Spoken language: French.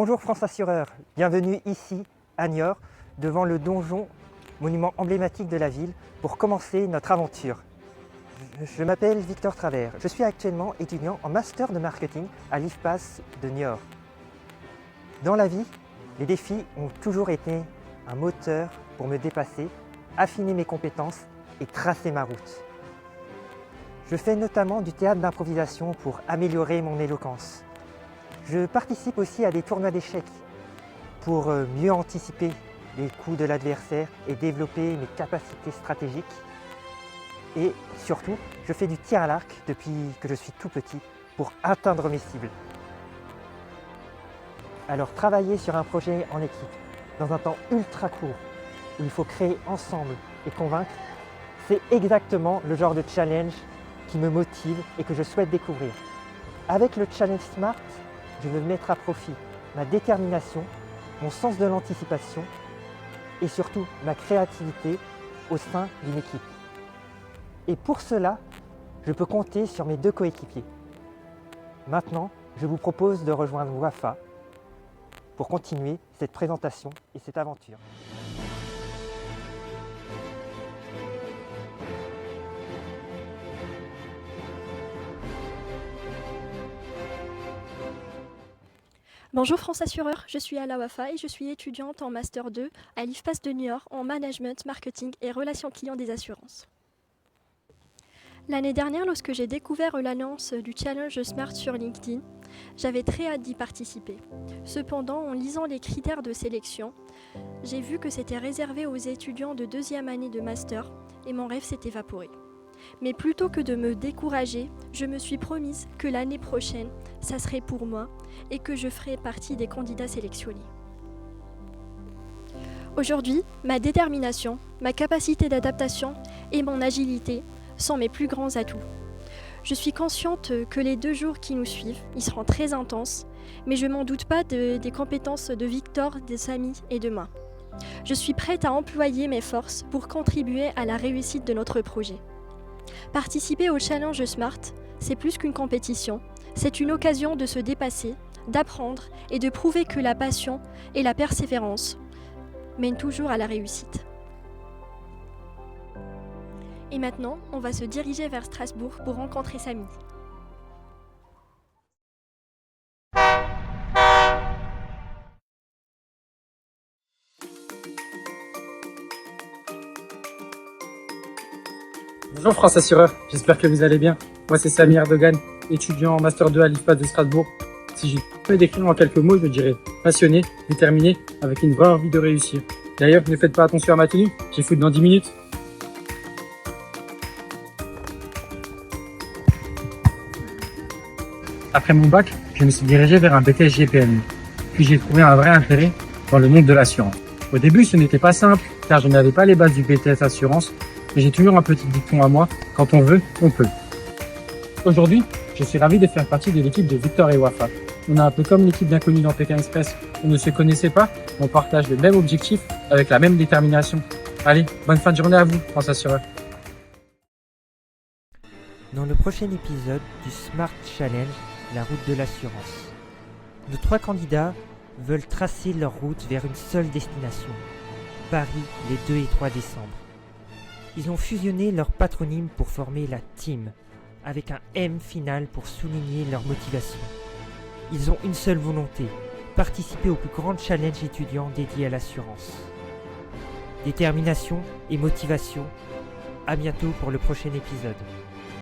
Bonjour France Assureur, bienvenue ici à Niort, devant le donjon, monument emblématique de la ville, pour commencer notre aventure. Je m'appelle Victor Travers, je suis actuellement étudiant en master de marketing à l'IFPAS de Niort. Dans la vie, les défis ont toujours été un moteur pour me dépasser, affiner mes compétences et tracer ma route. Je fais notamment du théâtre d'improvisation pour améliorer mon éloquence. Je participe aussi à des tournois d'échecs pour mieux anticiper les coups de l'adversaire et développer mes capacités stratégiques. Et surtout, je fais du tir à l'arc depuis que je suis tout petit pour atteindre mes cibles. Alors travailler sur un projet en équipe, dans un temps ultra court, où il faut créer ensemble et convaincre, c'est exactement le genre de challenge qui me motive et que je souhaite découvrir. Avec le Challenge Smart, je veux mettre à profit ma détermination, mon sens de l'anticipation et surtout ma créativité au sein d'une équipe. Et pour cela, je peux compter sur mes deux coéquipiers. Maintenant, je vous propose de rejoindre Wafa pour continuer cette présentation et cette aventure. Bonjour France Assureur, je suis Ala Wafa et je suis étudiante en Master 2 à l'IFPAS de Niort en Management, Marketing et Relations Clients des assurances. L'année dernière, lorsque j'ai découvert l'annonce du Challenge Smart sur LinkedIn, j'avais très hâte d'y participer. Cependant, en lisant les critères de sélection, j'ai vu que c'était réservé aux étudiants de deuxième année de Master et mon rêve s'est évaporé. Mais plutôt que de me décourager, je me suis promise que l'année prochaine, ça serait pour moi et que je ferais partie des candidats sélectionnés. Aujourd'hui, ma détermination, ma capacité d'adaptation et mon agilité sont mes plus grands atouts. Je suis consciente que les 2 jours qui nous suivent, ils seront très intenses, mais je m'en doute pas des compétences de Victor, de Samy et de moi. Je suis prête à employer mes forces pour contribuer à la réussite de notre projet. Participer au Challenge Smart, c'est plus qu'une compétition, c'est une occasion de se dépasser, d'apprendre et de prouver que la passion et la persévérance mènent toujours à la réussite. Et maintenant, on va se diriger vers Strasbourg pour rencontrer Samy. Bonjour France Assureur, j'espère que vous allez bien. Moi c'est Samy Erdogan, étudiant en Master 2 à l'IFPAS de Strasbourg. Si je peux décrire en quelques mots, je dirais passionné, déterminé, avec une vraie envie de réussir. D'ailleurs, ne faites pas attention à ma tenue, j'ai foot dans 10 minutes. Après mon bac, je me suis dirigé vers un BTS GPMI. Puis j'ai trouvé un vrai intérêt dans le monde de l'assurance. Au début, ce n'était pas simple, car je n'avais pas les bases du BTS Assurance, mais j'ai toujours un petit dicton à moi, quand on veut, on peut. Aujourd'hui, je suis ravi de faire partie de l'équipe de Victor et Wafa. On est un peu comme l'équipe d'Inconnus dans Pékin Express. On ne se connaissait pas, on partage le même objectif avec la même détermination. Allez, bonne fin de journée à vous, France Assureur. Dans le prochain épisode du Smart Challenge, la route de l'assurance, nos 3 candidats veulent tracer leur route vers une seule destination, Paris les 2 et 3 décembre. Ils ont fusionné leur patronyme pour former la team, avec un M final pour souligner leur motivation. Ils ont une seule volonté, participer au plus grand challenge étudiant dédié à l'assurance. Détermination et motivation, à bientôt pour le prochain épisode.